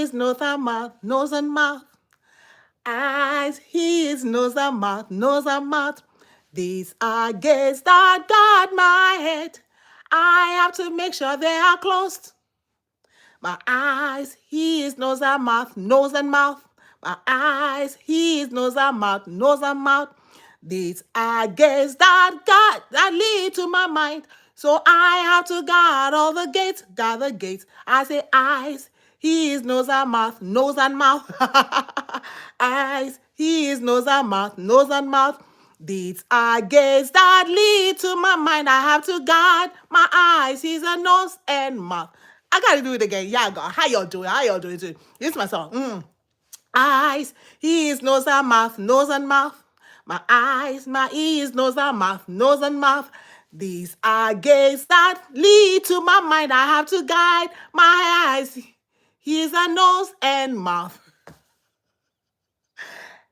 ears, nose and mouth. Eyes, ears, nose and mouth. These are gates that guard my head. I have to make sure they are closed. My eyes, ears, nose and mouth. My eyes, ears, nose and mouth. These are gates that lead to my mind. So I have to guard all the gates, guard the gates. I say eyes, ears, nose and mouth. Eyes, ears, nose and mouth. These are gates that lead to my mind. I have to guard my eyes, ears, and nose and mouth. I gotta do it again. Yeah, God. How y'all doing? How y'all doing? This is my song. Eyes, ears, nose and mouth. My eyes, my ears, nose and mouth. These are gates that lead to my mind. I have to guide my eyes, ears, and nose and mouth.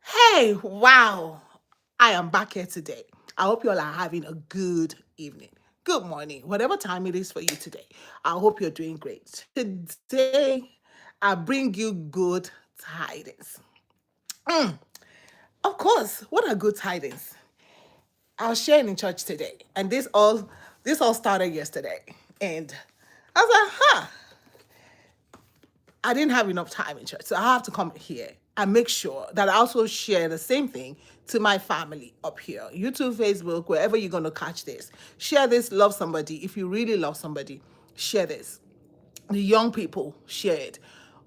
Hey, wow. I am back here today. I hope you all are having a good evening. Good morning, whatever time it is for you today. I hope you're doing great. Today, I bring you good tidings. Of course, what are good tidings? I was sharing in church today, and this all started yesterday. And I was like, I didn't have enough time in church, so I have to come here and make sure that I also share the same thing to my family up here. YouTube, Facebook, wherever you're going to catch this. Share this, love somebody. If you really love somebody, share this. The young people, share it.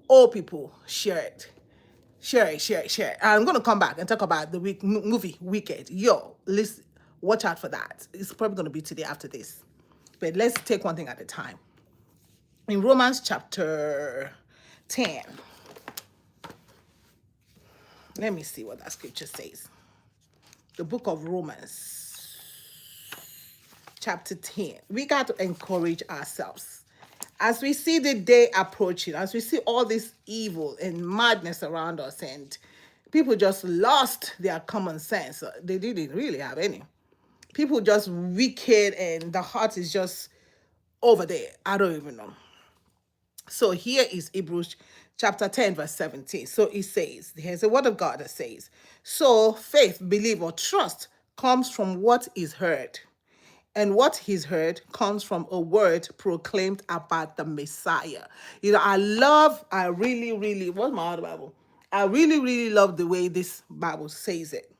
Old people, share it. Share it, share it, share it. I'm going to come back and talk about the movie Wicked. Yo, listen, watch out for that. It's probably going to be today after this. But let's take one thing at a time. In Romans chapter 10, let me see what that scripture says. The book of Romans, chapter 10. We got to encourage ourselves. As we see the day approaching, as we see all this evil and madness around us, and people just lost their common sense. They didn't really have any. People just wicked, and the heart is just over there. I don't even know. So here is Hebrews chapter 10, verse 17. So it says, here's the word of God that says, so faith, belief, or trust comes from what is heard. And what is heard comes from a word proclaimed about the Messiah. I really, what's my other Bible? I really love the way this Bible says it.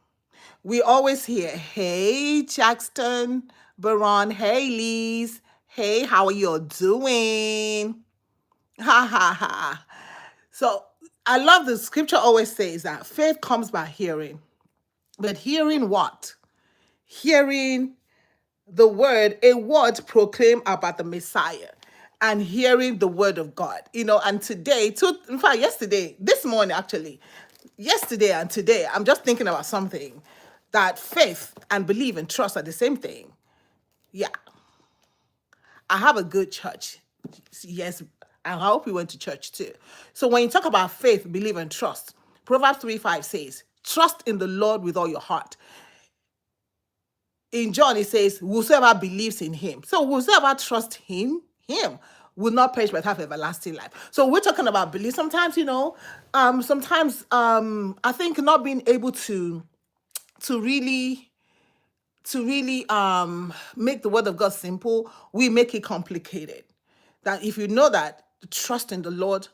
We always hear, hey, Jackson, Baron, hey, Lise, hey, how are you doing? Ha ha ha. So I love the scripture always says that faith comes by hearing. But hearing what? Hearing a word proclaimed about the Messiah, and hearing the word of God. And today, in fact, this morning actually, yesterday and today, I'm just thinking about something, that faith and belief and trust are the same thing. Yeah. I have a good church. Yes, I hope you went to church too. So when you talk about faith, belief, and trust, Proverbs 3:5 says, trust in the Lord with all your heart. In John, it says, whosoever believes in him. So whosoever trusts him will not perish but have everlasting life. So we're talking about belief. Sometimes, I think not being able to really make the word of God simple, we make it complicated. That if you know that, trust in the Lord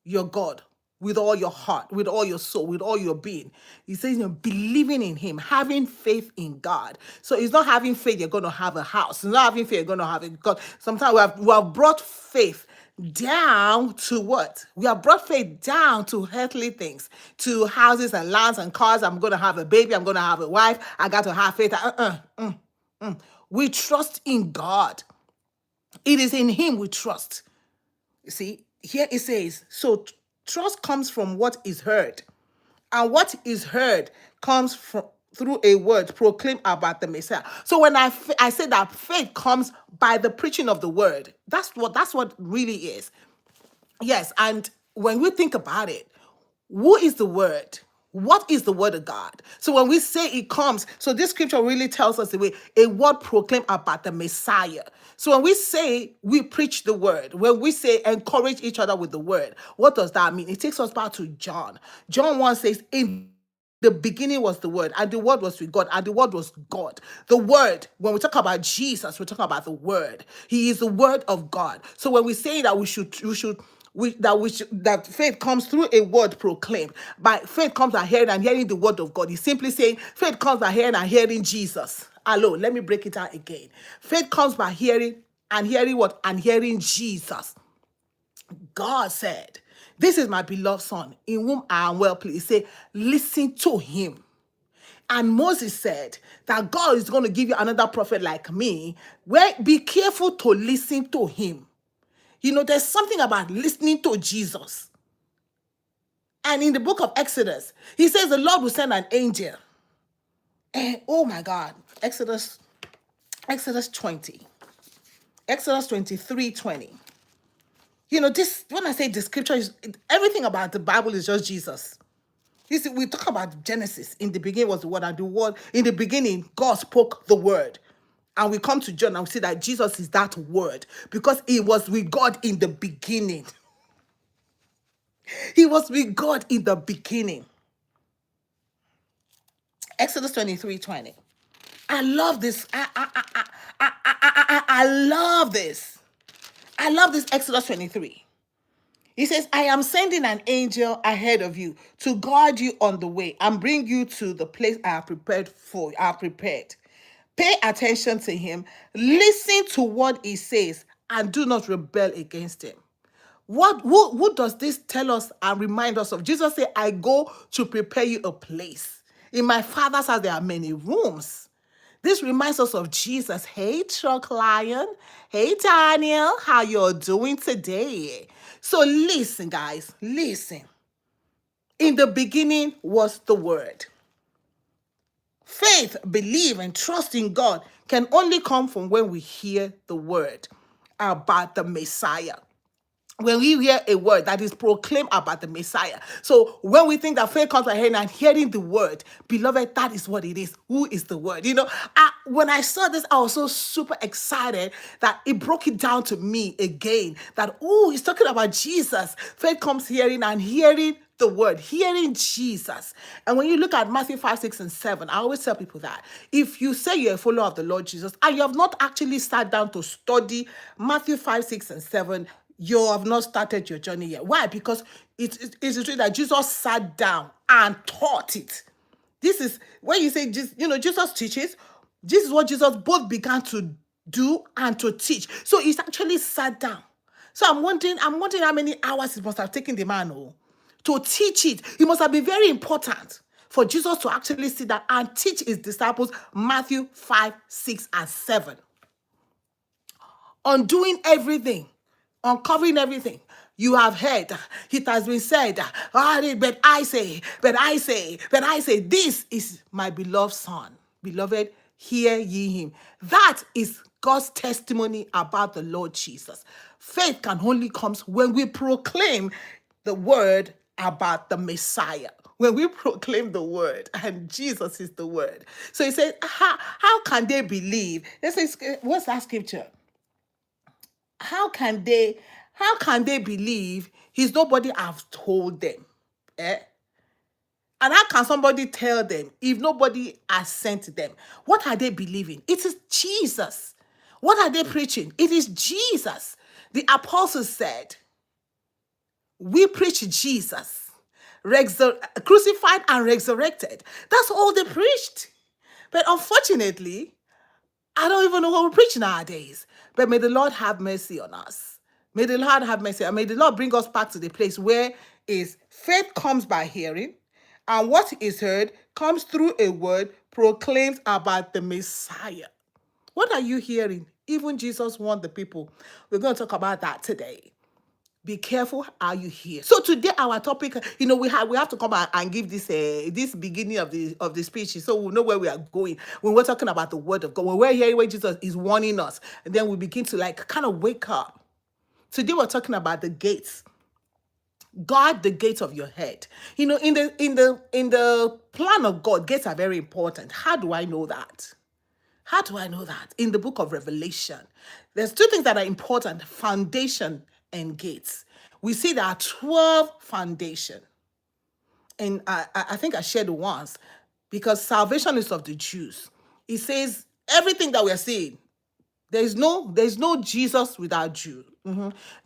your God with all your heart, with all your soul, with all your being. He says, believing in him, having faith in God. So it's not having faith you're going to have a house. It's not having faith you're going to have a God. Sometimes we have brought faith down to what? We have brought faith down to earthly things, to houses and lands and cars. I'm going to have a baby. I'm going to have a wife. I got to have faith. We trust in God. It is in him we trust. You see, here it says, so trust comes from what is heard. And what is heard comes through a word proclaimed about the Messiah. So when I say that faith comes by the preaching of the word, that's what really is. Yes, and when we think about it, who is the word? What is the word of God? So when we say it comes, so this scripture really tells us the way a word proclaimed about the Messiah. So when we say we preach the word, when we say encourage each other with the word, what does that mean? It takes us back to John. John 1 says, in the beginning was the word, and the word was with God, and the word was God. The word, when we talk about Jesus, we're talking about the word. He is the word of God. So when we say that that faith comes through a word proclaimed. By faith comes by hearing, and hearing the word of God. He's simply saying faith comes by hearing, and hearing Jesus. Hello, let me break it out again. Faith comes by hearing, and hearing what? And hearing Jesus. God said, "This is my beloved son, in whom I am well pleased." He said, listen to him. And Moses said that God is going to give you another prophet like me. Well, be careful to listen to him. You know, there's something about listening to Jesus. And in the book of Exodus, he says the Lord will send an angel. And oh my God, Exodus 20. Exodus 23:20. You know, this, when I say the scripture is, everything about the Bible is just Jesus. You see, we talk about Genesis. In the beginning was the word, and the word, in the beginning, God spoke the word. And we come to John and we see that Jesus is that word, because he was with God in the beginning. He was with God in the beginning. Exodus 23:20. I love this. I love this. I love this Exodus 23. He says, I am sending an angel ahead of you to guard you on the way and bring you to the place I have prepared for you. I have prepared. Pay attention to him. Listen to what he says and do not rebel against him. What does this tell us and remind us of? Jesus said, I go to prepare you a place. In my Father's house, there are many rooms. This reminds us of Jesus. Hey, Truck Lion. Hey, Daniel. How you're doing today? So listen, guys. Listen. In the beginning was the Word. Faith, belief, and trust in God can only come from when we hear the word about the Messiah. When we hear a word that is proclaimed about the Messiah. So when we think that faith comes by hearing and hearing the word, beloved, that is what it is. Who is the word? You know, when I saw this, I was so super excited that it broke it down to me again. That, oh, he's talking about Jesus. Faith comes hearing and hearing the word, hearing Jesus. And when you look at Matthew 5, 6, and 7, I always tell people that if you say you're a follower of the Lord Jesus and you have not actually sat down to study Matthew 5, 6, and 7, you have not started your journey yet. Why? Because it's true that Jesus sat down and taught it. This is when you say, Jesus teaches. This is what Jesus both began to do and to teach. So he's actually sat down. So I'm wondering how many hours it must have taken the man to teach it. It must have been very important for Jesus to actually sit down and teach his disciples Matthew 5, 6, and 7. On doing everything, uncovering everything. You have heard, it has been said, but I say, this is my beloved son. Beloved, hear ye him. That is God's testimony about the Lord Jesus. Faith can only come when we proclaim the word about the Messiah. When we proclaim the word, and Jesus is the word. So he says, how can they believe? What's that scripture? How can they believe he's nobody have told them? And how can somebody tell them if nobody has sent them? What are they believing? It is Jesus. What are they preaching? It is Jesus. The apostles said, we preach Jesus, crucified and resurrected. That's all they preached. But unfortunately, I don't even know what we preach nowadays. But may the Lord have mercy on us. May the Lord have mercy. And may the Lord bring us back to the place where is faith comes by hearing, and what is heard comes through a word proclaimed about the Messiah. What are you hearing? Even Jesus warned the people. We're going to talk about that today. Be careful how you hear. So today our topic, we have to come and give this beginning of the speech, so we'll know where we are going. When we're talking about the word of God, when we're hearing where Jesus is warning us, and then we begin to kind of wake up. Today we're talking about the gates Guard the gates of your head. You know, in the plan of God, gates are very important. How do I know that? How do I know that? In the book of Revelation, there's two things that are important: foundation and gates. We see there are 12 foundation. And I think I shared it once, because salvation is of the Jews. It says everything that we're seeing, there's no Jesus without Jew.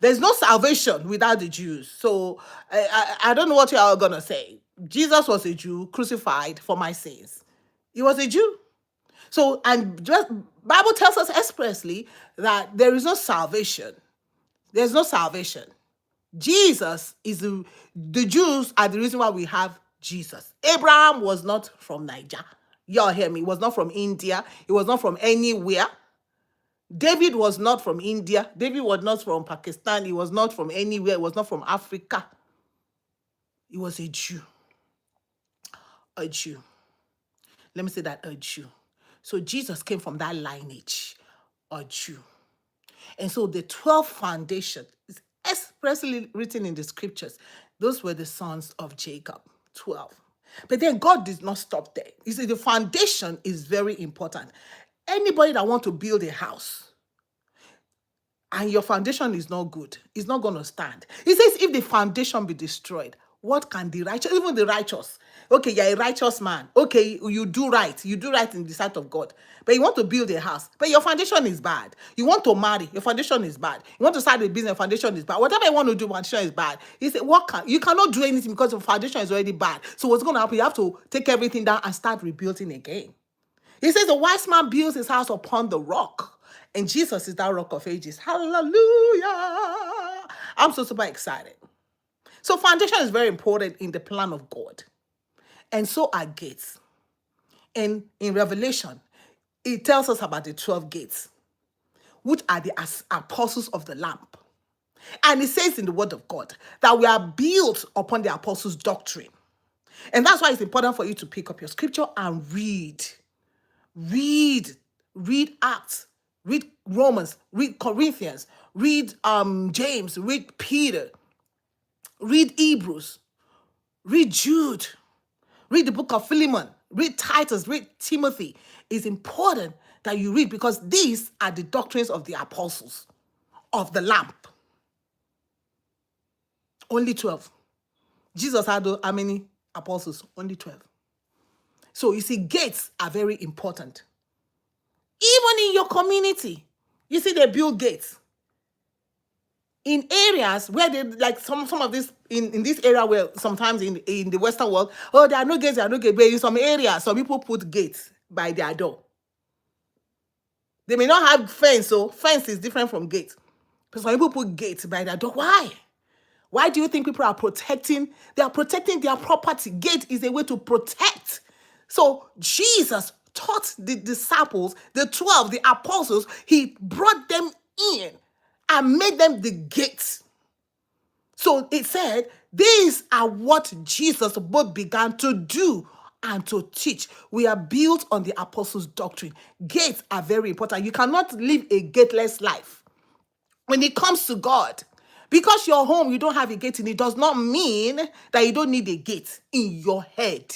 There's no salvation without the Jews. So I don't know what you are gonna say. Jesus was a Jew crucified for my sins. He was a Jew. So, and just Bible tells us expressly that there is no salvation. There's no salvation. Jesus is the Jews are the reason why we have Jesus. Abraham was not from Niger. Y'all hear me? He was not from India. He was not from anywhere. David was not from India. David was not from Pakistan. He was not from anywhere. He was not from Africa. He was a Jew. A Jew. Let me say that, a Jew. So Jesus came from that lineage, a Jew. And so the 12 foundation is expressly written in the scriptures. Those were the sons of Jacob, 12. But then God did not stop there. You see, the foundation is very important. Anybody that wants to build a house and your foundation is not good, it's not going to stand. He says, if the foundation be destroyed, what can the righteous, even the righteous, okay, you're a righteous man, okay, you do right in the sight of God, but you want to build a house, but your foundation is bad. You want to marry, your foundation is bad. You want to start a business, your foundation is bad. Whatever you want to do, foundation is bad. He said, you cannot do anything because your foundation is already bad. So what's going to happen? You have to take everything down and start rebuilding again. He says, the wise man builds his house upon the rock. And Jesus is that rock of ages. Hallelujah. I'm so super excited. So foundation is very important in the plan of God. And so are gates. And in Revelation, it tells us about the 12 gates, which are the apostles of the Lamb. And it says in the word of God that we are built upon the apostles' doctrine. And that's why it's important for you to pick up your scripture and read. Read Acts, read Romans, read Corinthians, read James, read Peter, read Hebrews, read Jude, read the book of Philemon, read Titus, read Timothy. It's important that you read, because these are the doctrines of the apostles of the Lamb. Only 12. Jesus had how many apostles? Only 12. So you see, gates are very important. Even in your community, you see they build gates. In areas where they, like some of this, in this area where sometimes in the Western world, oh, there are no gates, but in some areas, some people put gates by their door. They may not have fence, so fence is different from gate. But some people put gates by their door. Why? Why do you think people are protecting? They are protecting their property. Gate is a way to protect. So Jesus taught the disciples, the 12, the apostles, he brought them in and made them the gates. So it said, these are what Jesus both began to do and to teach. We are built on the apostles' doctrine. Gates are very important. You cannot live a gateless life when it comes to God. Because you're home, you don't have a gate in it, does not mean that you don't need a gate in your head.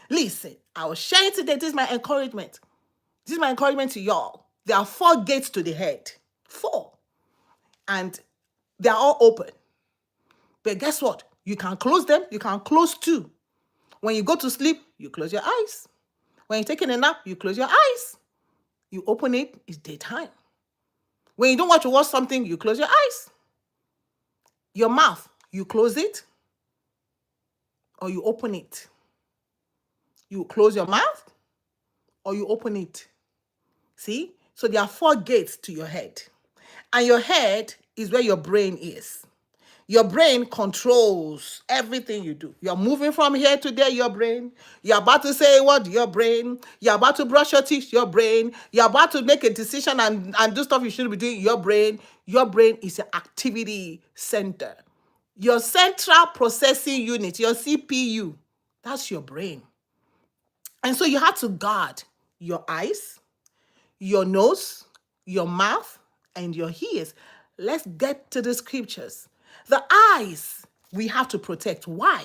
Listen, I was sharing today, this is my encouragement. This is my encouragement to y'all. There are 4 gates to the head. 4. And they are all open. But guess what? You can close them, you can close 2. When you go to sleep, you close your eyes. When you're taking a nap, you close your eyes. You open it, it's daytime. When you don't want to watch something, you close your eyes. Your mouth, you close it or you open it. You close your mouth or you open it. See? So there are 4 gates to your head. And your head is where your brain is. Your brain controls everything you do. You're moving from here to there, your brain. You're about to say what? Your brain. You're about to brush your teeth, your brain. You're about to make a decision and do stuff you shouldn't be doing, your brain. Your brain is your activity center. Your central processing unit, your CPU, that's your brain. And so you have to guard your eyes, your nose, your mouth, and your ears. Let's get to the scriptures. The eyes we have to protect. Why?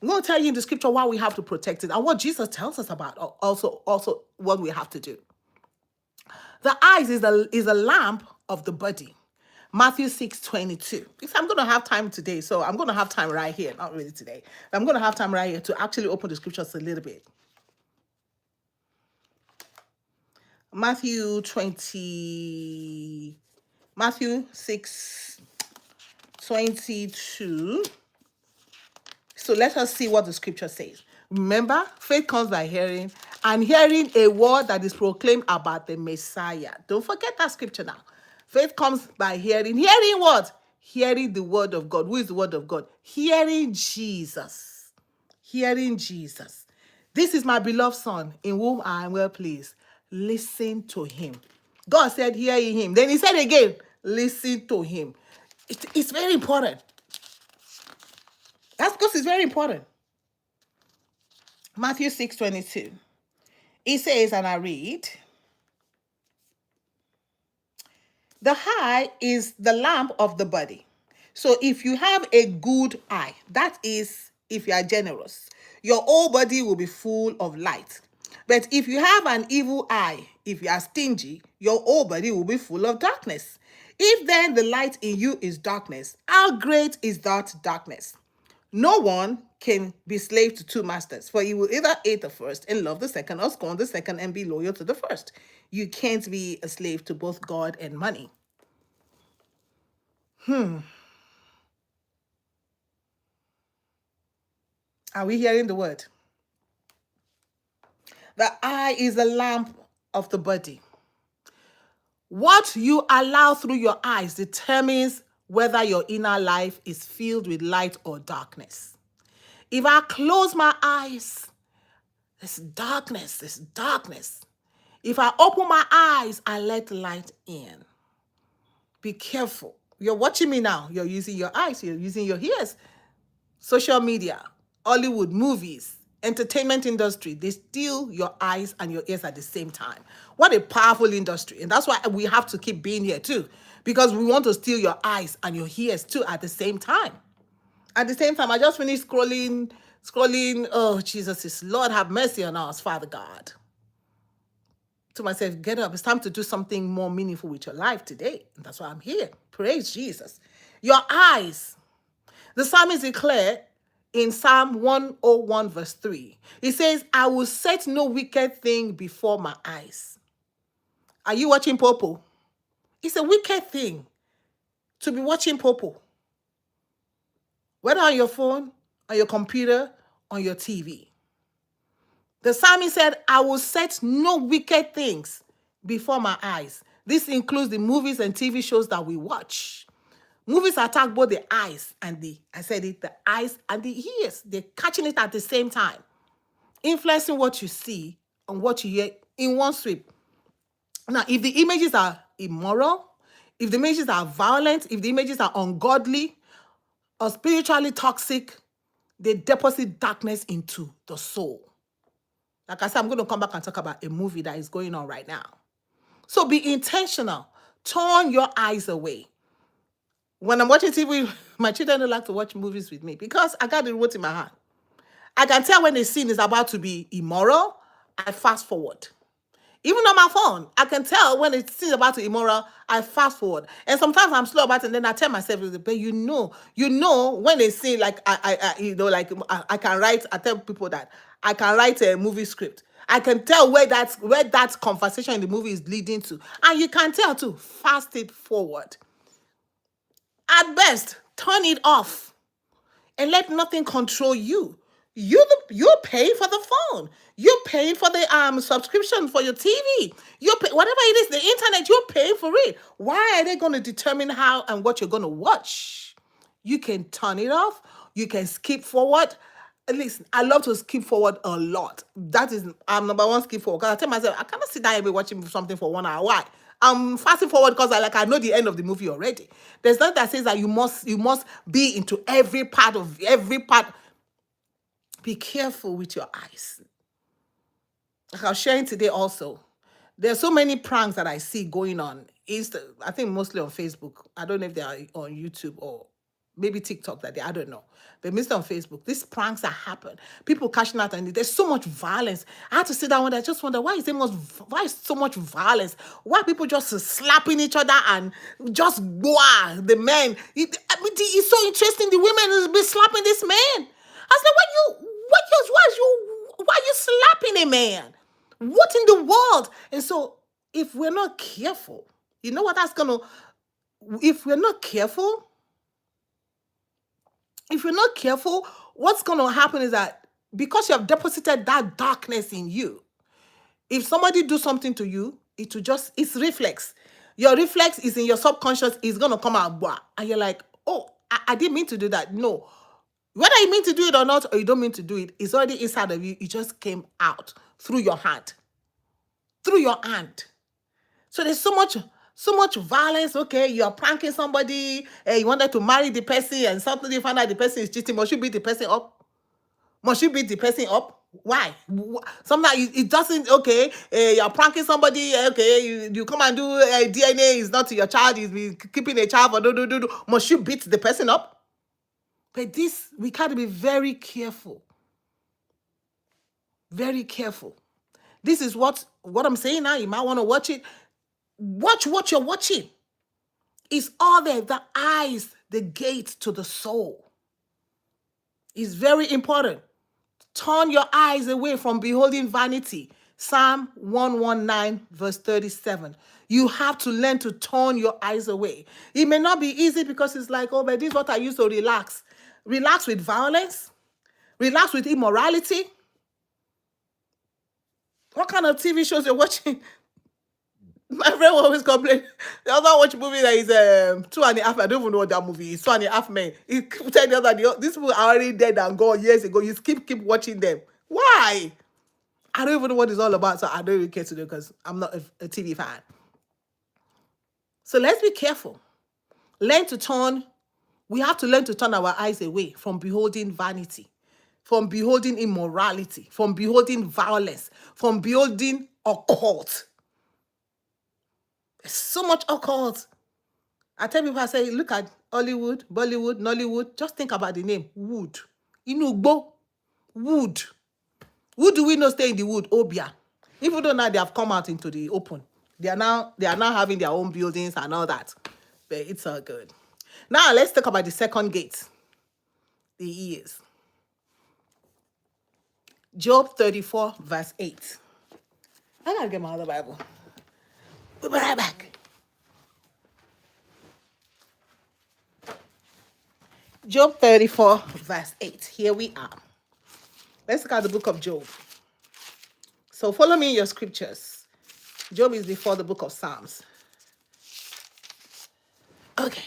I'm going to tell you in the scripture why we have to protect it and what Jesus tells us about also what we have to do. The eyes is a lamp of the body. Matthew 6:22. I'm going to have time today, so I'm going to have time right here. Not really today. But I'm going to have time right here to actually open the scriptures a little bit. Matthew 6:22. So let us see what the scripture says. Remember, faith comes by hearing, and hearing a word that is proclaimed about the Messiah. Don't forget that scripture now. Faith comes by hearing. Hearing what? Hearing the word of God. Who is the word of God? Hearing Jesus. Hearing Jesus. This is my beloved son, in whom I am well pleased. Listen to him. God said, hear him. Then he said again, listen to him. It's very important. That's because it's very important. Matthew 6:22. It says, and I read, the eye is the lamp of the body. So if you have a good eye, that is, if you are generous, your whole body will be full of light. But if you have an evil eye, if you are stingy, your whole body will be full of darkness. If then the light in you is darkness, how great is that darkness? No one can be slave to two masters, for you will either hate the first and love the second, or scorn the second and be loyal to the first. You can't be a slave to both God and money. Are we hearing the word? The eye is the lamp of the body. What you allow through your eyes determines whether your inner life is filled with light or darkness. If I close my eyes, there's darkness, there's darkness. If I open my eyes, I let light in. Be careful. You're watching me now. You're using your eyes, you're using your ears. Social media, Hollywood, movies, entertainment industry, they steal your eyes and your ears at the same time. What a powerful industry. And that's why we have to keep being here too, because we want to steal your eyes and your ears too at the same time. At the same time, I just finished scrolling. Oh, Jesus, Lord, have mercy on us, Father God. To myself, get up. It's time to do something more meaningful with your life today. And that's why I'm here. Praise Jesus. Your eyes. The psalmist declared in Psalm 101 verse 3. He says, I will set no wicked thing before my eyes. Are you watching Popo? It's a wicked thing to be watching Popo. Whether on your phone, on your computer, on your TV. The psalmist said, I will set no wicked things before my eyes. This includes the movies and TV shows that we watch. Movies attack both the eyes and the eyes and the ears. They're catching it at the same time, influencing what you see and what you hear in one sweep. Now, if the images are immoral, if the images are violent, if the images are ungodly or spiritually toxic, they deposit darkness into the soul. Like I said, I'm going to come back and talk about a movie that is going on right now. So be intentional. Turn your eyes away. When I'm watching TV, my children don't like to watch movies with me because I got the remote in my hand. I can tell when a scene is about to be immoral, I fast forward. Even on my phone, I can tell when a scene is about to be immoral, I fast forward. And sometimes I'm slow about it, and then I tell myself, but you know when they say like I can write. I tell people that I can write a movie script. I can tell where that conversation in the movie is leading to, and you can tell too. Fast it forward. At best, turn it off and let nothing control you. You're paying for the phone. You're paying for the subscription for your TV. You're whatever it is, the internet. You're paying for it. Why are they going to determine how and what you're going to watch? You can turn it off. You can skip forward. Listen, I love to skip forward a lot. That is, I'm number one skip forward. Because I tell myself, I cannot sit down and be watching something for 1 hour. Why? I'm fasting forward because I know the end of the movie already. There's nothing that says that you must be into every part. Be careful with your eyes. Like I was sharing today also, there's so many pranks that I see going on. I think mostly on Facebook. I don't know if they are on YouTube or maybe TikTok that day, I don't know. But missed on Facebook, these pranks that happen, people cashing out, and there's so much violence. I had to sit down and I just wonder, why is so much violence? Why people just slapping each other and just the men? It's so interesting. The women is be slapping this man. I was like, why are you slapping a man? What in the world? And so if we're not careful, you know what that's gonna, if we're not careful, what's going to happen is that because you have deposited that darkness in you, if somebody do something to you, it's reflex. Your reflex is in your subconscious, is going to come out, blah, and you're like, oh, I didn't mean to do that. No. Whether you mean to do it or not, or you don't mean to do it, it's already inside of you. It just came out through your hand. Through your hand. So there's so much violence. Okay, you're pranking somebody, you wanted to marry the person, and suddenly you find out the person is cheating. Must you beat the person up? Why? Sometimes it doesn't. Okay, you're pranking somebody. Okay, you come and do DNA is not to your child. Is be keeping a child for do. Must you beat the person up? But this, we got to be very careful. Very careful. This is what I'm saying now. You might want to watch it. Watch what you're watching. It's all there. The eyes, the gate to the soul. It's very important. Turn your eyes away from beholding vanity. Psalm 119, verse 37. You have to learn to turn your eyes away. It may not be easy because it's like, oh, but this is what I used to relax. Relax with violence. Relax with immorality. What kind of TV shows you're watching? My friend will always complain. The other watch movie that is 2.5. I don't even know what that movie is. 2.5 Men. He said the other, these people are already dead and gone years ago. You keep watching them. Why? I don't even know what it's all about, so I don't really care to do because I'm not a TV fan. So let's be careful. We have to learn to turn our eyes away from beholding vanity, from beholding immorality, from beholding violence, from beholding occult. There's so much occult. I tell people, I say, look at Hollywood, Bollywood, Nollywood. Just think about the name. Wood. Inugbo. Wood. Who do we know stay in the wood? Obia. Even though now they have come out into the open. They are now having their own buildings and all that. But it's all good. Now let's talk about the second gate. The ears. Job 34, verse 8. I gotta get my other Bible. We'll be right back. Job 34, verse 8. Here we are. Let's look at the book of Job. So follow me in your scriptures. Job is before the book of Psalms. Okay.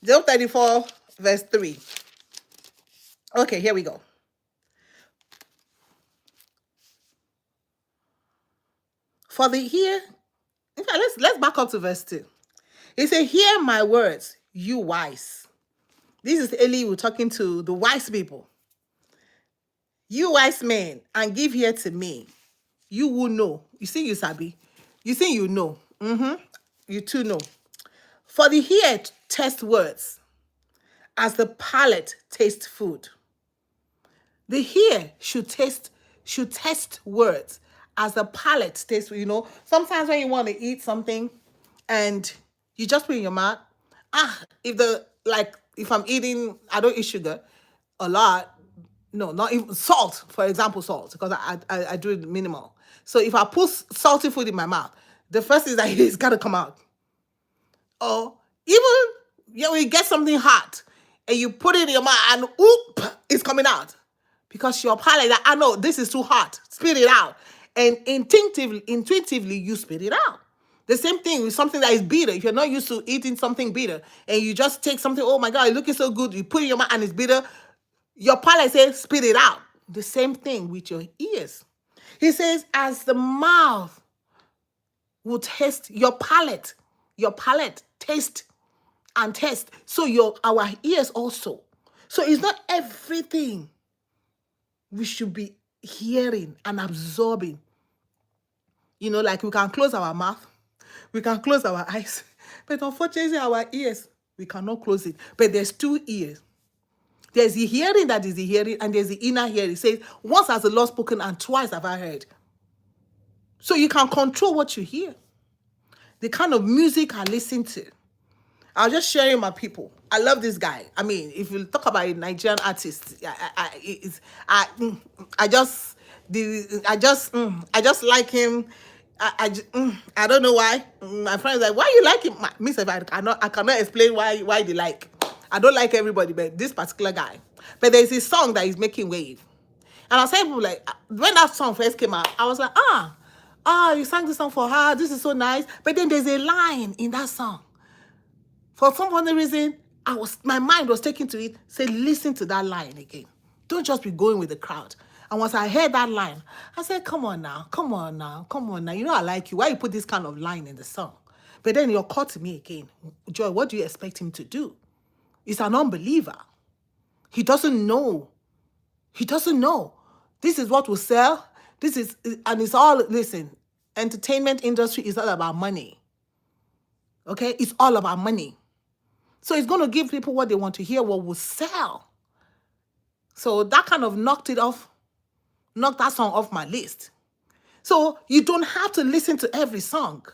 Job 34, verse 3. Okay, here we go. For the here, in fact, let's back up to verse 2. He said, hear my words, you wise. This is Elihu talking to the wise people. You wise men, and give ear to me. You will know. You see, you sabi. You think you know. You too know. For the ear taste words, as the palate tastes food. The ear should test words as the palate tastes. Sometimes when you want to eat something, and you just put it in your mouth. If I'm eating, I don't eat sugar a lot. No, not even salt. For example, salt, because I do it minimal. So if I put salty food in my mouth, the first thing that it's got to come out. Or even when you get something hot and you put it in your mouth and it's coming out. Because your palate, I know this is too hot. Spit it out. And intuitively, you spit it out. The same thing with something that is bitter. If you're not used to eating something bitter and you just take something, oh my God, it's looking so good, you put it in your mouth and it's bitter, your palate says, spit it out. The same thing with your ears. He says, as the mouth will taste, your palate taste and taste. So our ears also. So it's not everything we should be hearing and absorbing. Like we can close our mouth, we can close our eyes, But unfortunately, our ears, we cannot close it. But there's two ears. There's the hearing that is the hearing, and there's the inner hearing. It says, once has the Lord spoken, and twice have I heard. So you can control what you hear, the kind of music I listen to. I was just sharing my people. I love this guy. I mean, if you talk about a Nigerian artist, I just like him. I don't know why. My friends like, why you like him? Me say, I cannot explain why they like. I don't like everybody, but this particular guy. But there's this song that is making wave. And I was saying, people like, when that song first came out, I was like, you sang this song for her. This is so nice. But then there's a line in that song. For some other reason, my mind was taken to it. Say, listen to that line again. Don't just be going with the crowd. And once I heard that line, I said, come on now. You know I like you. Why you put this kind of line in the song? But then it occurred to me again, Joy, what do you expect him to do? He's an unbeliever. He doesn't know. This is what will sell. And it's all, listen, entertainment industry is all about money. Okay? It's all about money. So it's going to give people what they want to hear, what will sell. So that kind of knocked that song off my list. So you don't have to listen to every song.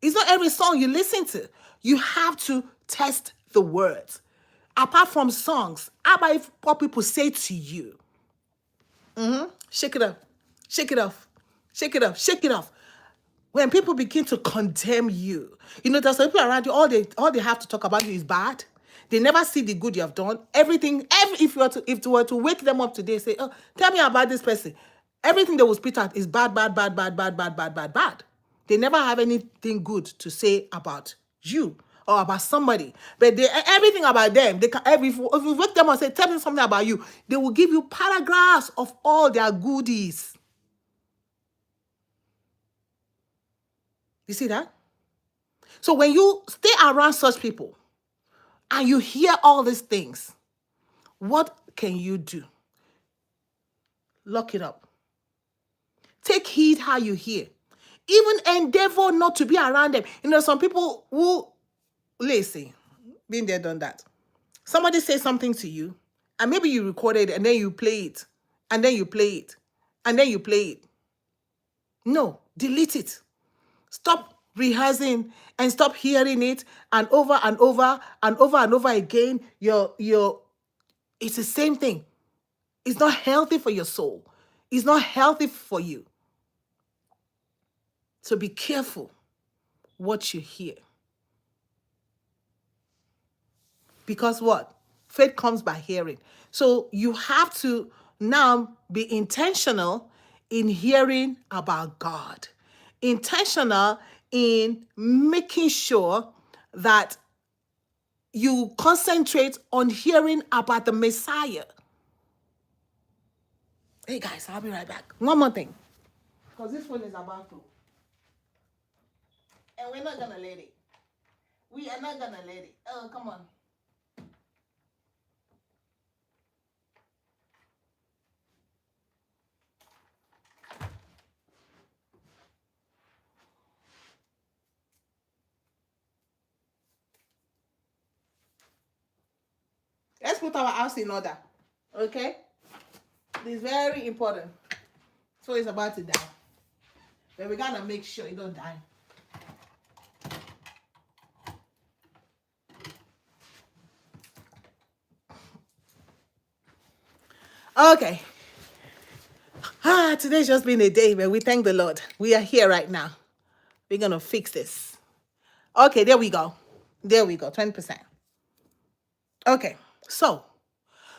It's not every song you listen to. You have to test the words. Apart from songs, how about what people say to you? Shake it up. Shake it off. Shake it off. Shake it off. When people begin to condemn you, there's some people around you, all they have to talk about you is bad. They never see the good you have done. If you were to wake them up today, say, oh, tell me about this person. Everything they will spit out is bad. They never have anything good to say about you or about somebody. But everything about them, if you wake them up and say, tell me something about you, they will give you paragraphs of all their goodies. You see that? So when you stay around such people and you hear all these things, what can you do? Lock it up. Take heed how you hear. Even endeavor not to be around them. Some people who, listen, been there, done that. Somebody says something to you, and maybe you recorded it, and then you play it, and then you play it, and then you play it. No, delete it. Stop rehearsing and stop hearing it and over and over and over and over again. It's the same thing. It's not healthy for your soul. It's not healthy for you. So be careful what you hear. Because what? Faith comes by hearing. So you have to now be intentional in hearing about God. Intentional in making sure that you concentrate on hearing about the Messiah. Hey guys, I'll be right back. One more thing. Because this one is about to. And we're not going to let it. We are not going to let it. Oh, come on. Let's put our house in order. Okay? It's very important. So it's about to die. But we gotta make sure it don't die. Okay. Today's just been a day, but we thank the Lord. We are here right now. We're gonna fix this. Okay, there we go. 20%. Okay, so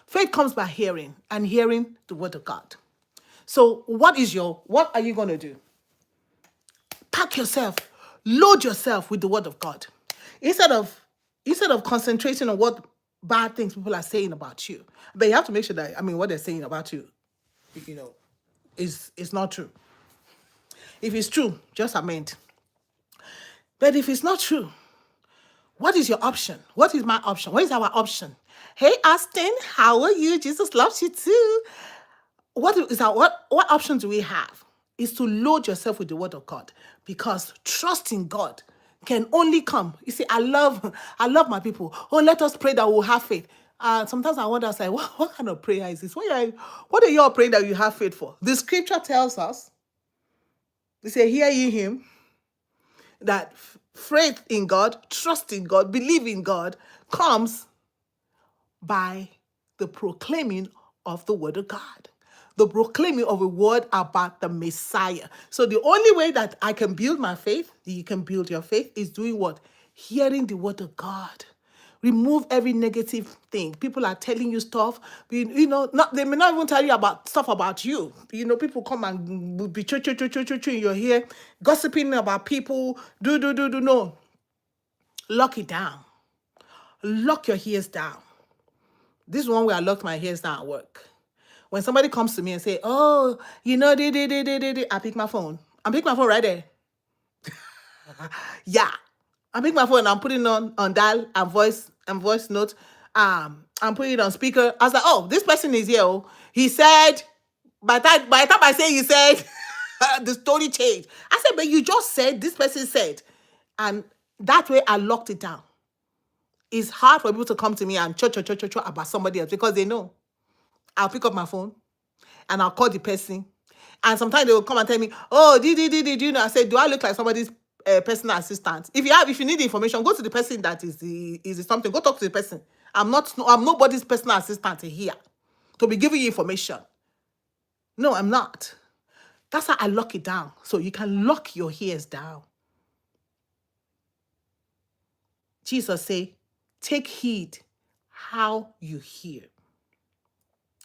faith comes by hearing, and hearing the word of God. So what are you going to do? Pack yourself, load yourself with the word of God. Instead of concentrating on what bad things people are saying about you. But you have to make sure that, what they're saying about you, is not true. If it's true, just amend. But if it's not true, what is your option? What is my option? What is our option? Hey, Austin, how are you? Jesus loves you too. What option do we have? Is to load yourself with the word of God. Because trust in God can only come. You see, I love my people. Oh, let us pray that we'll have faith. Sometimes I wonder, I say, what kind of prayer is this? What are you all praying that you have faith for? The scripture tells us, they say, hear ye him, that faith in God, trust in God, believe in God comes by the proclaiming of the word of God, the proclaiming of a word about the Messiah. So the only way that I can build my faith, you can build your faith, is doing what? Hearing the word of God. Remove every negative thing. People are telling you stuff, they may not even tell you about stuff about you. People come and be in your ear, gossiping about people, no. Lock it down. Lock your ears down. This is one way I locked my ears down at work. When somebody comes to me and say, oh, I pick my phone. I pick my phone right there. Yeah. I pick my phone and I'm putting it on dial and voice note. I'm putting it on speaker. I was like, oh, this person is here. Oh. He said, by the time I say he said, the story changed. I said, but you just said, this person said. And that way I locked it down. It's hard for people to come to me and cho about somebody else because they know. I'll pick up my phone and I'll call the person. And sometimes they will come and tell me, oh, did you know? I said, do I look like somebody's personal assistant? If you need the information, go to the person that is something. Go talk to the person. I'm nobody's personal assistant here to be giving you information. No, I'm not. That's how I lock it down. So you can lock your ears down. Jesus say, take heed how you hear.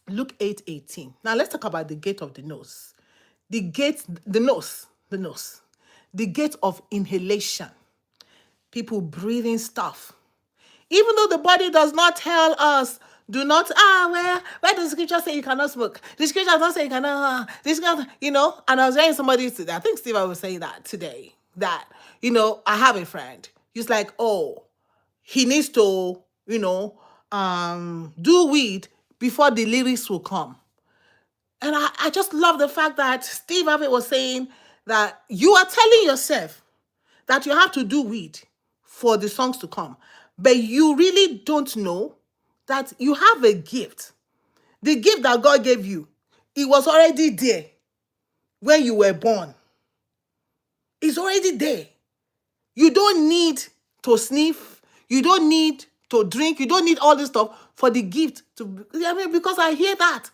Luke 8:18. Now let's talk about the gate of the nose. The nose. The gate of inhalation. People breathing stuff. Even though the body does not tell us, do not, where does the scripture say you cannot smoke? The scripture does not say you cannot, and I was hearing somebody today, I think Steve was saying that today, that, I have a friend. He's like, oh, he needs to, do weed before the lyrics will come. And I just love the fact that Steve Harvey was saying that you are telling yourself that you have to do weed for the songs to come. But you really don't know that you have a gift. The gift that God gave you, it was already there when you were born. It's already there. You don't need to sniff. You don't need to drink. You don't need all this stuff for the gift to, because I hear that.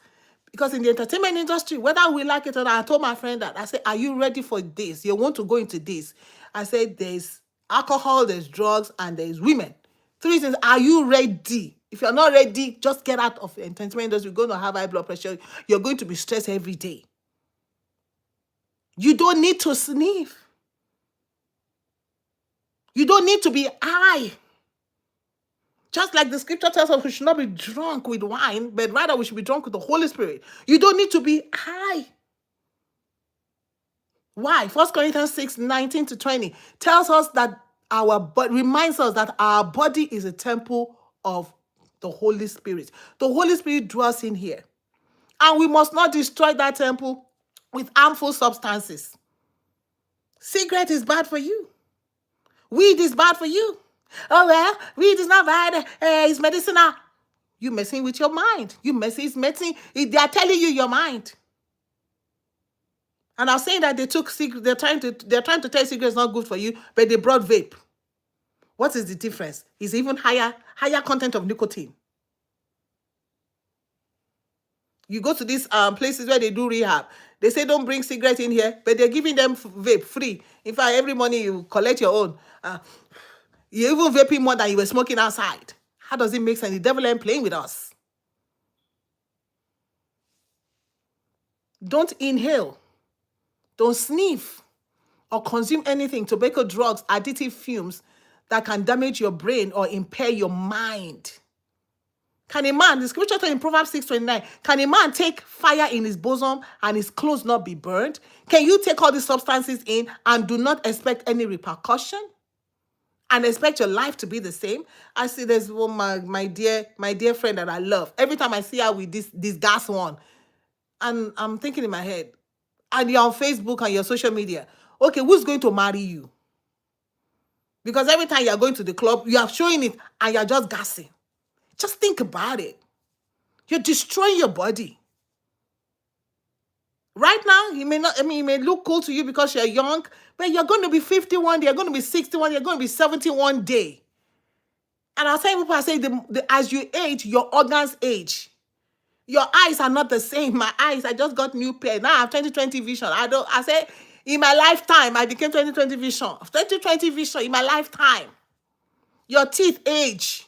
Because in the entertainment industry, whether we like it or not, I told my friend that. I said, are you ready for this? You want to go into this? I said, there's alcohol, there's drugs, and there's women. 3 things. Are you ready? If you're not ready, just get out of the entertainment industry. You're going to have high blood pressure. You're going to be stressed every day. You don't need to sniff. You don't need to be high. Just like the scripture tells us, we should not be drunk with wine, but rather we should be drunk with the Holy Spirit. You don't need to be high. Why? 1 Corinthians 6:19-20 tells us that reminds us that our body is a temple of the Holy Spirit. The Holy Spirit dwells in here. And we must not destroy that temple with harmful substances. Cigarette is bad for you. Weed is bad for you. Oh, well, weed is not bad. It's medicinal. You're messing with your mind. It's medicine. They are telling you your mind. And I was saying that they're trying to tell you cigarettes not good for you, but they brought vape. What is the difference? It's even higher content of nicotine. You go to these places where they do rehab. They say don't bring cigarettes in here, but they're giving them vape free. In fact, every morning you collect your own. You're even vaping more than you were smoking outside. How does it make sense? The devil ain't playing with us. Don't inhale. Don't sniff or consume anything, tobacco, drugs, additive fumes that can damage your brain or impair your mind. Can a man, the scripture tells in Proverbs 6:29, can a man take fire in his bosom and his clothes not be burned? Can you take all these substances in and do not expect any repercussion? And expect your life to be the same? I see there's one, my dear friend that I love. Every time I see her with this gas one, and I'm thinking in my head, and you're on Facebook and your social media, okay, who's going to marry you? Because every time you're going to the club, you are showing it and you're just gassing. Just think about it. You're destroying your body. Right now, it may look cool to you because you're young, but you're going to be 51, you're going to be 61, you're going to be 71 day. And I'll tell people, I say, as you age, your organs age. Your eyes are not the same. My eyes, I just got new pair. Now I have 20/20 vision. I say, in my lifetime, I became 20/20 vision. 20/20 vision in my lifetime. Your teeth age.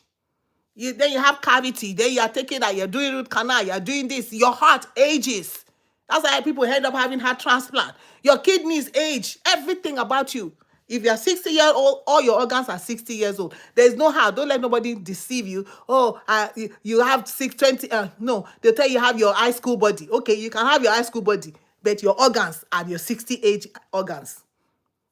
Then you have cavity. Then you are taking that. You're doing root canal. You're doing this. Your heart ages. That's why people end up having heart transplant. Your kidneys age. Everything about you. If you're 60 years old, all your organs are 60 years old. There's no how. Don't let nobody deceive you. Oh, you have 620. No, they tell you have your high school body. Okay, you can have your high school body, but your organs are your 60 age organs.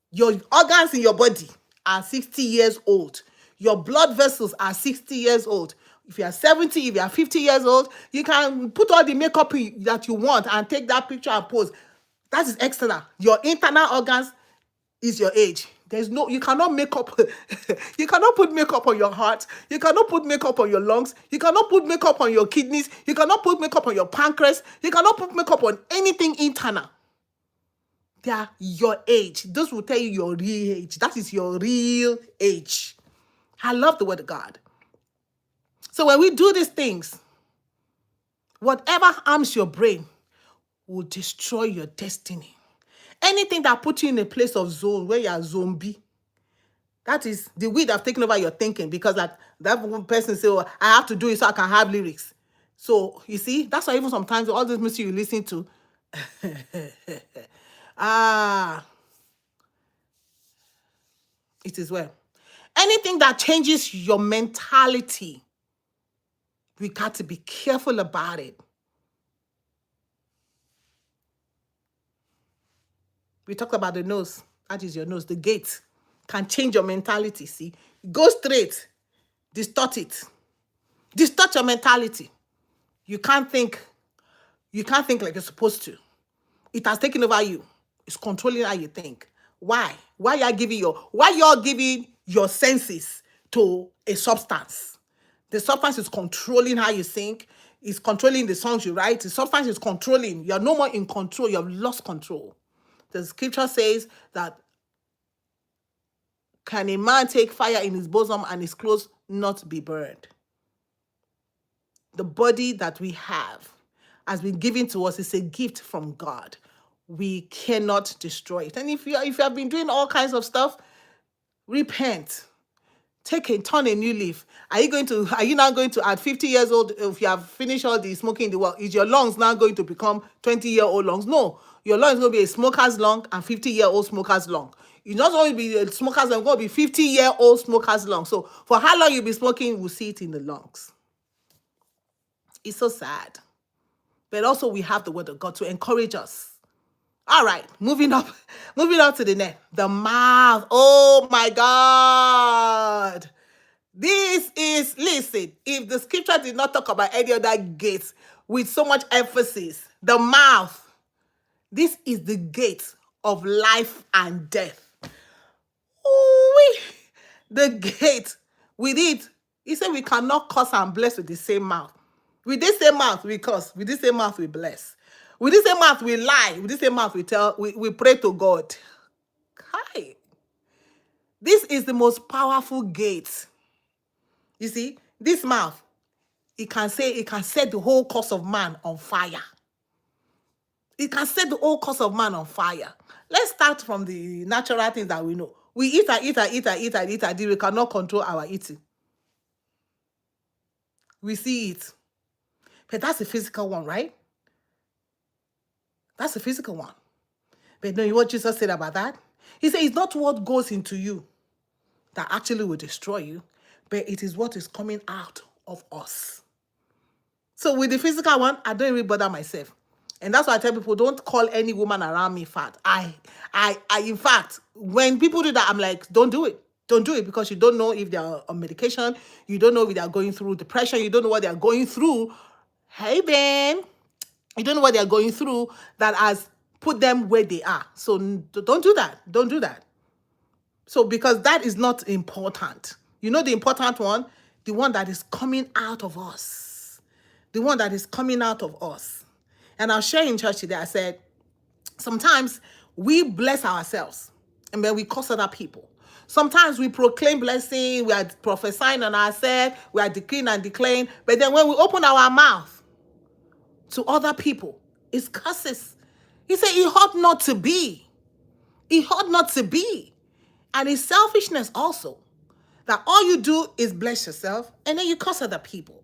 Your organs in your body are 60 years old. Your blood vessels are 60 years old. If you are 70, if you are 50 years old, you can put all the makeup that you want and take that picture and pose. That is external. Your internal organs is your age. You cannot make up, you cannot put makeup on your heart. You cannot put makeup on your lungs. You cannot put makeup on your kidneys. You cannot put makeup on your pancreas. You cannot put makeup on anything internal. They are your age. Those will tell you your real age. That is your real age. I love the word of God. So when we do these things, whatever harms your brain will destroy your destiny. Anything that puts you in a place of zone where you're a zombie, that is the weed have taken over your thinking, because like that one person say, oh, I have to do it so I can have lyrics. So you see, that's why even sometimes all this music you listen to, it is well. Anything that changes your mentality, we got to be careful about it. We talked about the nose. That is your nose. The gate can change your mentality. See, go straight, distort it, distort your mentality. You can't think like you're supposed to. It has taken over you. It's controlling how you think. Why? Why you're giving your senses to a substance? The substance is controlling how you think. It's controlling the songs you write. The substance is controlling. You're no more in control. You have lost control. The scripture says that, can a man take fire in his bosom and his clothes not be burned? The body that we have has been given to us. It's a gift from God. We cannot destroy it. And if you have been doing all kinds of stuff, repent. Turn a new leaf. Are you now going to, at 50 years old, if you have finished all the smoking in the world, is your lungs now going to become 20-year-old lungs? No. Your lungs is going to be a smoker's lung and 50-year-old smoker's lung. You not only be a smoker's lung, going to be 50-year-old smoker's lung. So for how long you'll be smoking, we'll see it in the lungs. It's so sad. But also we have the word of God to encourage us. All right, moving up to the next. The mouth. Oh my God. Listen, if the scripture did not talk about any other gates with so much emphasis, the mouth, this is the gate of life and death. Ooh-wee. The gate, with it, he said we cannot curse and bless with the same mouth. With this same mouth we curse, with this same mouth we bless. With this same mouth we lie, with this same mouth we pray to God. Hi. This is the most powerful gate. You see, this mouth, it can set the whole course of man on fire. It can set the whole course of man on fire. Let's start from the natural things that we know. We eat. We cannot control our eating. We see it. But that's the physical one, right? That's the physical one. But know what Jesus said about that? He said it's not what goes into you that actually will destroy you, but it is what is coming out of us. So with the physical one, I don't really bother myself. And that's why I tell people, don't call any woman around me fat. In fact, when people do that, I'm like, don't do it. Don't do it, because you don't know if they're on medication. You don't know if they're going through depression. You don't know what they're going through. Hey, Ben. You don't know what they're going through that has put them where they are. So don't do that. Don't do that. So because that is not important. You know the important one? The one that is coming out of us. The one that is coming out of us. And I'll share in church today, I said, sometimes we bless ourselves and then we curse other people. Sometimes we proclaim blessing, we are prophesying on ourselves, we are decreeing and declaring, but then when we open our mouth to other people, it's curses. He said it ought not to be. It ought not to be. And it's selfishness also. That all you do is bless yourself and then you curse other people.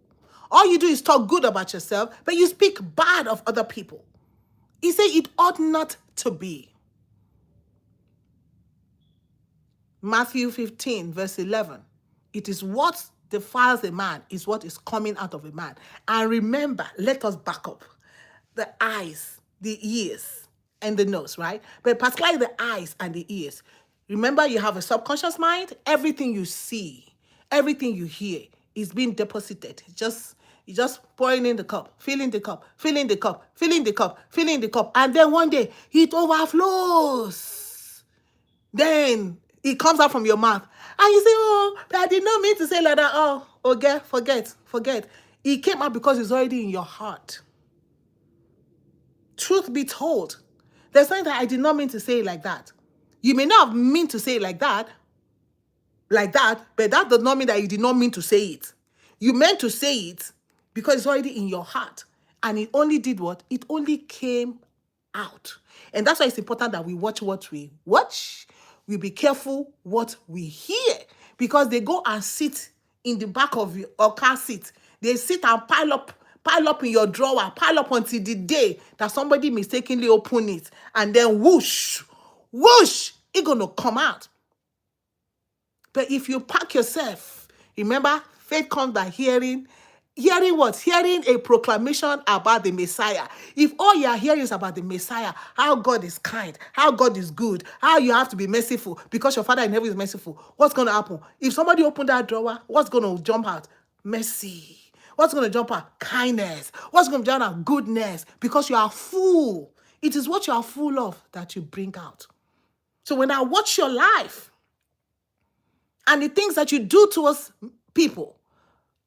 All you do is talk good about yourself, but you speak bad of other people. He said it ought not to be. Matthew 15, verse 11. It is what defiles a man is what is coming out of a man. And remember, let us back up. The eyes, the ears, and the nose, right? But particularly the eyes and the ears. Remember, you have a subconscious mind. Everything you see, everything you hear is being deposited. You're just pouring in the cup, filling the cup, filling the cup, filling the cup, filling the cup. And then one day, it overflows. Then it comes out from your mouth. And you say, oh, but I did not mean to say like that. Oh, okay, forget. It came out because it's already in your heart. Truth be told, there's something that I did not mean to say like that. You may not have meant to say it like that, but that does not mean that you did not mean to say it. You meant to say it because it's already in your heart. And it only did what? It only came out. And that's why it's important that we watch what we watch. We be careful what we hear. Because they go and sit in the back of your car seat. They sit and pile up in your drawer, pile up until the day that somebody mistakenly open it. And then whoosh, it's going to come out. But if you pack yourself, remember, faith comes by hearing. Hearing what? Hearing a proclamation about the Messiah. If all you are hearing is about the Messiah, how God is kind, how God is good, how you have to be merciful because your Father in heaven is merciful, what's going to happen? If somebody opened that drawer, what's going to jump out? Mercy. What's going to jump out? Kindness. What's going to jump out? Goodness. Because you are full. It is what you are full of that you bring out. So when I watch your life and the things that you do towards people,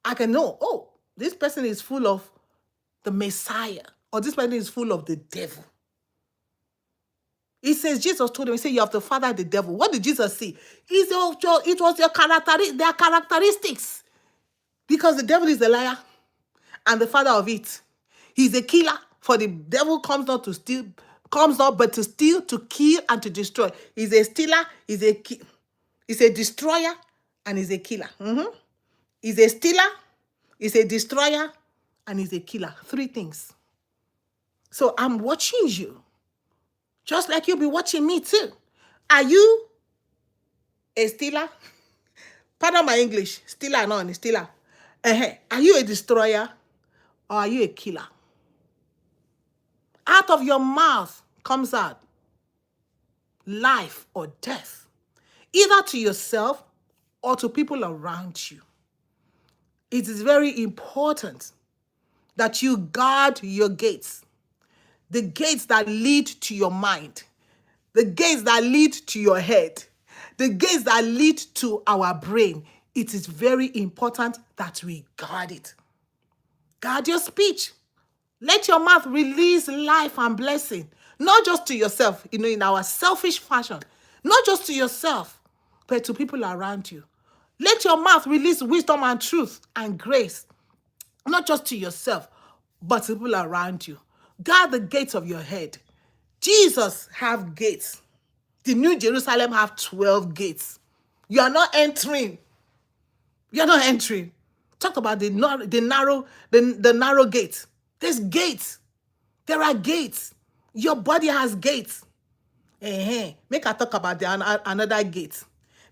I can know, oh, this person is full of the Messiah, or this person is full of the devil. He says, Jesus told him, he said, you have to father the devil. What did Jesus see? It was their characteristics. Because the devil is a liar and the father of it. He's a killer, for the devil comes not but to steal, to kill, and to destroy. He's a stealer, he's a destroyer, and he's a killer. He's a stealer, he's a destroyer, and he's a killer. 3 things. So I'm watching you, just like you'll be watching me too. Are you a stealer? Pardon my English. Stealer, no, stealer. Are you a destroyer or are you a killer? Out of your mouth comes out life or death, either to yourself or to people around you. It is very important that you guard your gates, the gates that lead to your mind, the gates that lead to your head, the gates that lead to our brain. It is very important that we guard it. Guard your speech. Let your mouth release life and blessing, not just to yourself, in our selfish fashion, not just to yourself, but to people around you. Let your mouth release wisdom and truth and grace, not just to yourself, but to people around you. Guard the gates of your head. Jesus have gates. The New Jerusalem have 12 gates. You are not entering. You are not entering. Talk about the narrow gate. There's gates. There are gates. Your body has gates. Make I talk about another gate.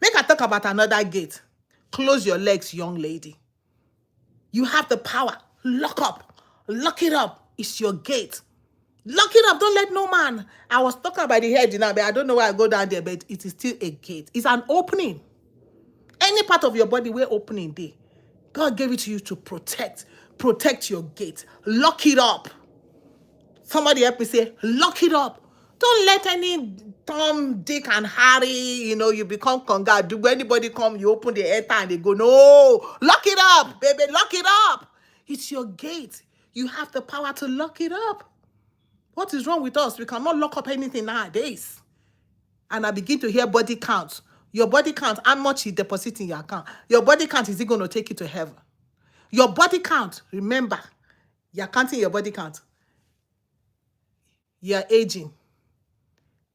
Make I talk about another gate. Close your legs, young lady. You have the power. Lock up. Lock it up. It's your gate. Lock it up. Don't let no man. I was talking about the head, but I don't know why I go down there, but it is still a gate. It's an opening. Any part of your body where opening there. God gave it to you to protect. Protect your gate. Lock it up. Somebody help me say, lock it up. Don't let any Tom, Dick, and Harry, you become conga. Do anybody come, you open the enter and they go, no, lock it up, baby, lock it up. It's your gate. You have the power to lock it up. What is wrong with us? We cannot lock up anything nowadays. And I begin to hear body count. Your body count, how much you deposit in your account? Your body count, is it going to take you to heaven? Your body count, remember, you're counting your body count. You're aging.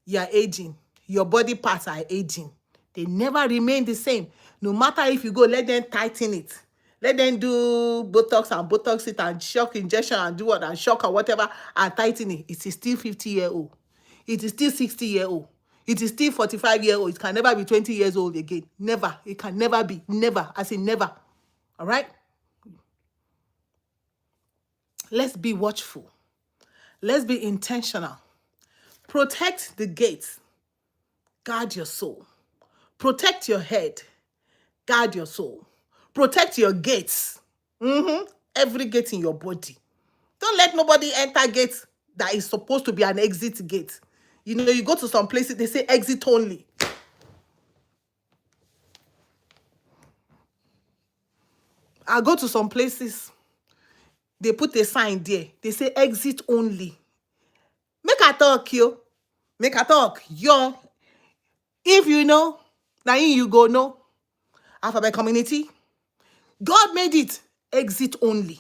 You're aging. Your body parts are aging. They never remain the same. No matter if you go, let them tighten it. Let them do Botox and Botox it and shock injection and do what and shock or whatever and tighten it. It is still 50-year-old. It is still 60-year-old. It is still 45-year-old. It can never be 20 years old again. Never. It can never be. Never. I say never. All right? Let's be watchful. Let's be intentional. Protect the gates. Guard your soul. Protect your head. Guard your soul. Protect your gates. Every gate in your body. Don't let nobody enter gates that is supposed to be an exit gate. You go to some places, they say exit only. I go to some places, they put a sign there. They say exit only. Make a talk, yo. Make a talk, yo. If you know, now you go know. Alphabet community. God made it exit only.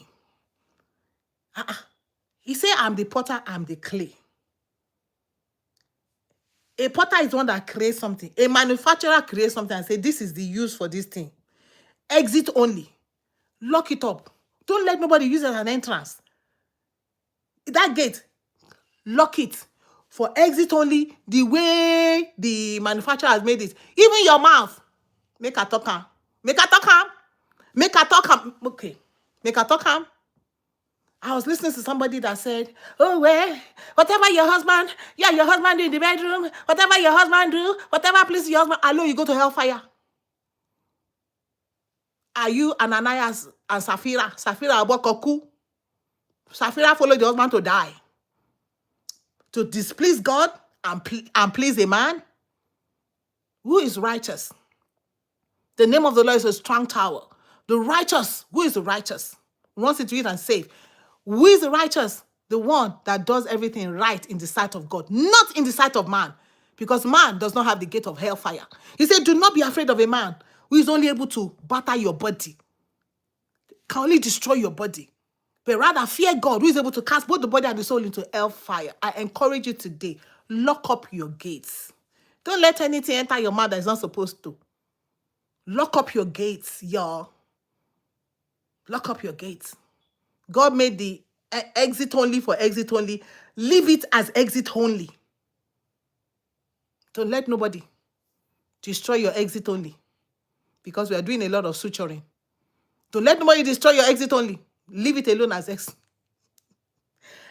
He said, I'm the potter, I'm the clay. A potter is one that creates something. A manufacturer creates something and say, this is the use for this thing. Exit only. Lock it up. Don't let nobody use it as an entrance. That gate, lock it. For exit only, the way the manufacturer has made it. Even your mouth. Make a talk. Make a talk. Make a talk. Okay. Make a talk. I was listening to somebody that said, oh, well, whatever your husband do in the bedroom, whatever your husband do, whatever pleases your husband, alone you go to hellfire. Are you Ananias and Sapphira? Sapphira Abokoku. Sapphira followed the husband to die. To displease God and please a man who is righteous. The name of the Lord is a strong tower. The righteous, who is the righteous? Wants it to eat and save. Who is the righteous? The one that does everything right in the sight of God, not in the sight of man. Because man does not have the gate of hellfire. He said, do not be afraid of a man who is only able to batter your body, can only destroy your body. But rather fear God, who is able to cast both the body and the soul into hellfire. I encourage you today, lock up your gates. Don't let anything enter your mouth that is not supposed to. Lock up your gates, y'all. Lock up your gates. God made the exit only for exit only. Leave it as exit only. Don't let nobody destroy your exit only. Because we are doing a lot of suturing. Don't let nobody destroy your exit only. Leave it alone as exit.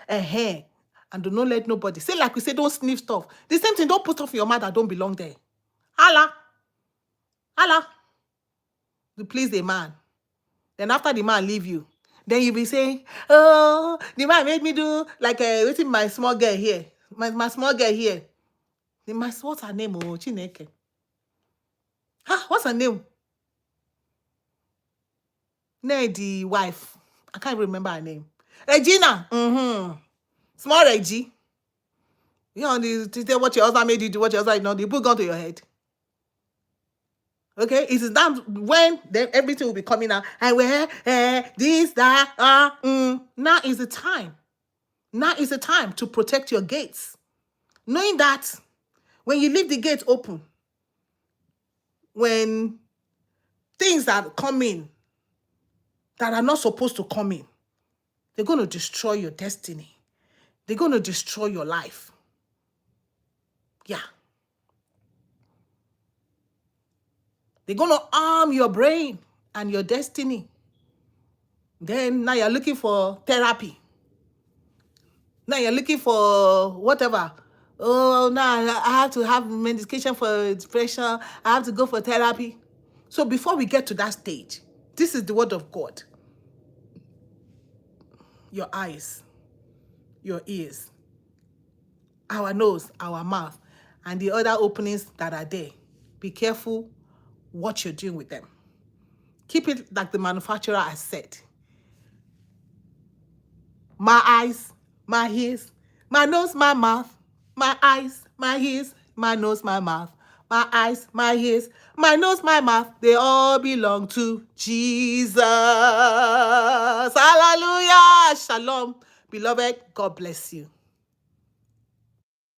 And do not let nobody. Say like we say, don't sniff stuff. The same thing, don't put stuff in your mouth that don't belong there. Allah. To please the man. Then after the man leave you, then you be saying, oh, the man made me do like waiting my small girl here. My small girl here. What's her name? Oh, Chineke. What's her name? The wife. I can't remember her name. Regina. Small Reggie. To tell what your husband made you do, what your husband, the book gone to your head. Okay, it is that when then everything will be coming out. And where this, that, Now is the time. Now is the time to protect your gates. Knowing that when you leave the gate open, when things that come in that are not supposed to come in, they're going to destroy your destiny. They're going to destroy your life. Yeah. They're going to harm your brain and your destiny. Then now you're looking for therapy. Now you're looking for whatever. Oh, now I have to have medication for depression. I have to go for therapy. So before we get to that stage, this is the word of God. Your eyes, your ears, our nose, our mouth, and the other openings that are there. Be careful what you're doing with them. Keep it like the manufacturer has said. My eyes, my ears, my nose, my mouth, my eyes, my ears, my nose, my mouth, my eyes, my ears, my nose, my mouth, they all belong to Jesus. Hallelujah. Shalom. Beloved, God bless you.